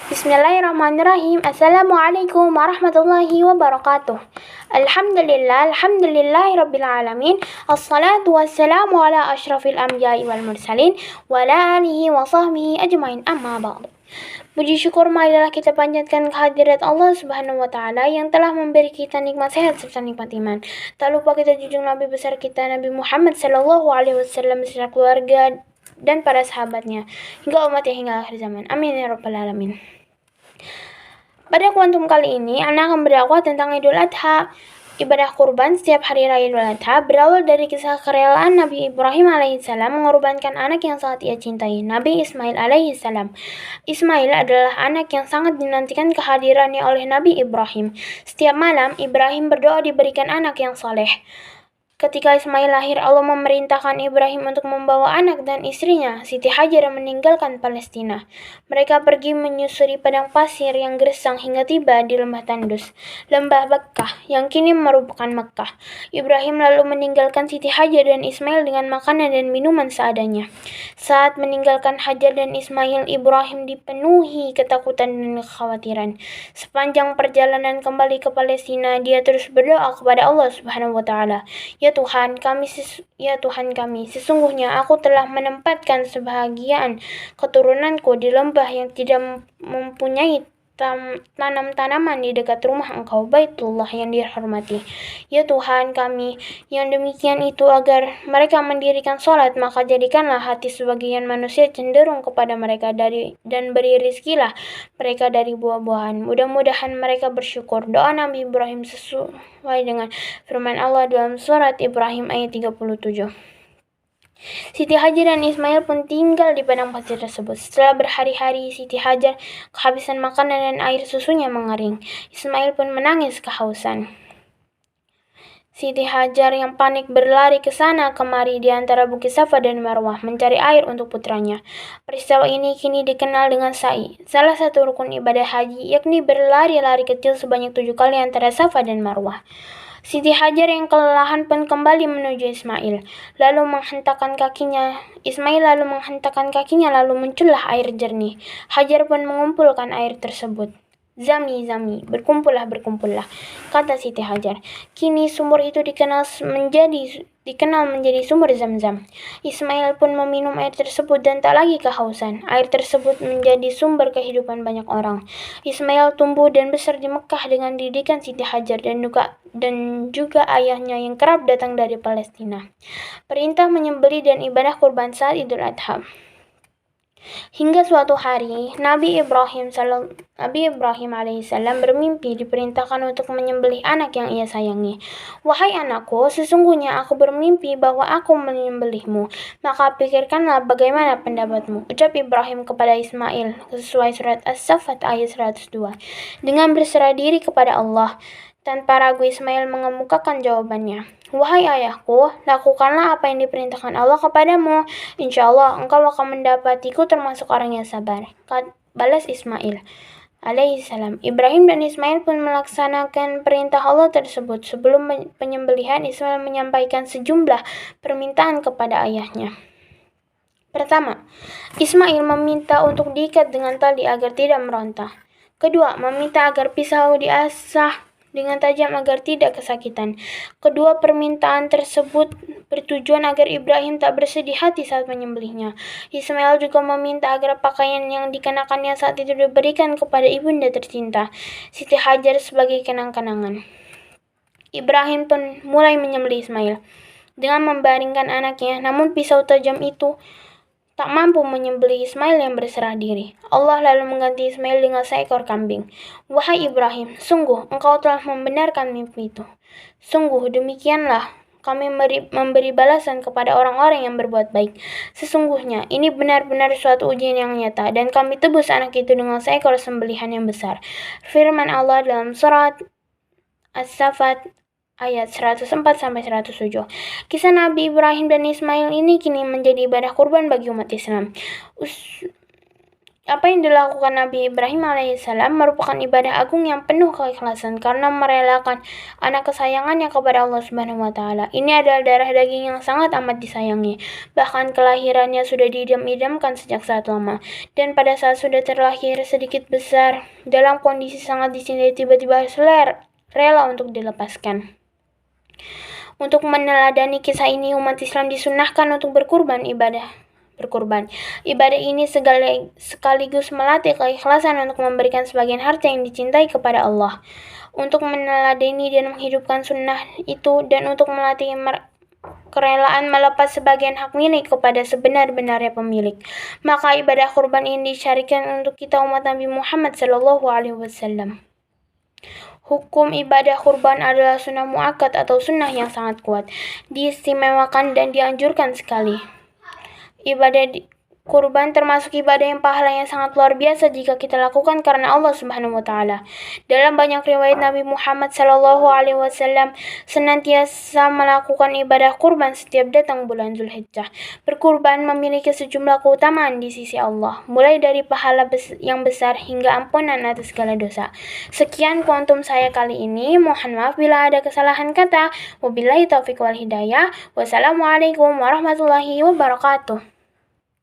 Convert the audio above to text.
Bismillahirrahmanirrahim. Assalamualaikum warahmatullahi wabarakatuh. Alhamdulillahirabbil alamin. Assalatu wassalamu ala asyrafil anbiya'i wal mursalin wa ala alihi wa sahbihi ajmain, amma ba'du. Puji syukur marilah kita panjatkan kehadirat Allah Subhanahu wa taala yang telah memberi kita nikmat sehat serta nikmat iman. Tak lupa kita junjung Nabi besar kita Nabi Muhammad sallallahu alaihi wasallam beserta keluarga dan para sahabatnya hingga umatnya hingga akhir zaman. Amin ya rabbal alamin. Pada kuantum kali ini, Ana akan berdakwah tentang Idul Adha. Ibadah kurban setiap hari raya Idul Adha berawal dari kisah kerelaan Nabi Ibrahim alaihissalam mengorbankan anak yang sangat ia cintai, Nabi Ismail alaihissalam. Ismail adalah anak yang sangat dinantikan kehadirannya oleh Nabi Ibrahim. Setiap malam, Ibrahim berdoa diberikan anak yang saleh. Ketika Ismail lahir, Allah memerintahkan Ibrahim untuk membawa anak dan istrinya, Siti Hajar, meninggalkan Palestina. Mereka pergi menyusuri padang pasir yang gersang hingga tiba di lembah tandus, lembah Bakkah, yang kini merupakan Mekkah. Ibrahim lalu meninggalkan Siti Hajar dan Ismail dengan makanan dan minuman seadanya. Saat meninggalkan Hajar dan Ismail, Ibrahim dipenuhi ketakutan dan kekhawatiran. Sepanjang perjalanan kembali ke Palestina, dia terus berdoa kepada Allah Subhanahu wa taala. Ya Tuhan kami, sesungguhnya aku telah menempatkan sebahagian keturunanku di lembah yang tidak mempunyai tanam-tanaman di dekat rumah Engkau, Baitullah yang dihormati. Ya Tuhan kami, yang demikian itu agar mereka mendirikan sholat, maka jadikanlah hati sebagian manusia cenderung kepada mereka dan beri rizkilah mereka dari buah-buahan. Mudah-mudahan mereka bersyukur. Doa Nabi Ibrahim sesuai dengan firman Allah dalam surat Ibrahim ayat 37. Siti Hajar dan Ismail pun tinggal di padang pasir tersebut. Setelah berhari-hari, Siti Hajar kehabisan makanan dan air susunya mengering. Ismail pun menangis kehausan. Siti Hajar yang panik berlari ke sana kemari di antara Bukit Safa dan Marwah mencari air untuk putranya. Peristiwa ini kini dikenal dengan sa'i, salah satu rukun ibadah haji, yakni berlari-lari kecil sebanyak 7 kali antara Safa dan Marwah. Siti Hajar yang kelelahan pun kembali menuju Ismail, lalu menghentakkan kakinya. Ismail lalu menghentakkan kakinya, lalu muncullah air jernih. Hajar pun mengumpulkan air tersebut. Zami, berkumpullah, kata Siti Hajar. Kini sumur itu dikenal menjadi sumur Zam-Zam. Ismail pun meminum air tersebut dan tak lagi kehausan. Air tersebut menjadi sumber kehidupan banyak orang. Ismail tumbuh dan besar di Mekkah dengan didikan Siti Hajar dan juga ayahnya yang kerap datang dari Palestina. Perintah menyembelih dan ibadah kurban saat Idul Adha. Hingga suatu hari, Nabi Ibrahim alaihissalam bermimpi diperintahkan untuk menyembelih anak yang ia sayangi. Wahai anakku, sesungguhnya aku bermimpi bahwa aku menyembelihmu. Maka pikirkanlah bagaimana pendapatmu, ucap Ibrahim kepada Ismail, sesuai surat As-Saffat ayat 102. Dengan berserah diri kepada Allah, tanpa ragu Ismail mengemukakan jawabannya. Wahai ayahku, lakukanlah apa yang diperintahkan Allah kepadamu. Insya Allah engkau akan mendapatiku termasuk orang yang sabar, balas Ismail alaihissalam. Ibrahim dan Ismail pun melaksanakan perintah Allah tersebut. Sebelum penyembelihan, Ismail menyampaikan sejumlah permintaan kepada ayahnya. Pertama, Ismail meminta untuk diikat dengan tali agar tidak meronta. Kedua, meminta agar pisau diasah dengan tajam agar tidak kesakitan. Kedua permintaan tersebut bertujuan agar Ibrahim tak bersedih hati saat menyembelihnya. Ismail juga meminta agar pakaian yang dikenakannya saat itu diberikan kepada ibunda tercinta, Siti Hajar, sebagai kenang-kenangan. Ibrahim pun mulai menyembelih Ismail dengan membaringkan anaknya, namun pisau tajam itu tak mampu menyembelih Ismail yang berserah diri. Allah lalu mengganti Ismail dengan seekor kambing. Wahai Ibrahim, sungguh engkau telah membenarkan mimpi itu. Sungguh demikianlah kami memberi balasan kepada orang-orang yang berbuat baik. Sesungguhnya ini benar-benar suatu ujian yang nyata, dan kami tebus anak itu dengan seekor sembelihan yang besar. Firman Allah dalam surat As-Saffat ayat 104-107. Kisah Nabi Ibrahim dan Ismail ini kini menjadi ibadah kurban bagi umat Islam. Apa yang dilakukan Nabi Ibrahim alaihissalam merupakan ibadah agung yang penuh keikhlasan karena merelakan anak kesayangannya kepada Allah Subhanahu wa taala. Ini adalah darah daging yang sangat amat disayangi. Bahkan kelahirannya sudah diidam-idamkan sejak saat lama. Dan pada saat sudah terlahir sedikit besar dalam kondisi sangat dicintai, tiba-tiba rela untuk dilepaskan. Untuk meneladani kisah ini, umat Islam disunahkan untuk berkurban. Ibadah ini sekaligus melatih keikhlasan untuk memberikan sebagian harta yang dicintai kepada Allah. Untuk meneladani dan menghidupkan sunnah itu dan untuk melatih kerelaan melepas sebagian hak milik kepada sebenar-benarnya pemilik. Maka ibadah kurban ini disyariatkan untuk kita umat Nabi Muhammad SAW. Hukum ibadah kurban adalah sunnah muakkad atau sunnah yang sangat kuat, diistimewakan dan dianjurkan sekali. Ibadah kurban termasuk ibadah yang pahalanya sangat luar biasa jika kita lakukan karena Allah Subhanahu wa taala. Dalam banyak riwayat Nabi Muhammad SAW senantiasa melakukan ibadah kurban setiap datang bulan Zulhijjah. Berkurban memiliki sejumlah keutamaan di sisi Allah, mulai dari pahala yang besar hingga ampunan atas segala dosa. Sekian kuantum saya kali ini. Mohon maaf bila ada kesalahan kata. Wabillahi taufiq wal hidayah. Wassalamualaikum warahmatullahi wabarakatuh.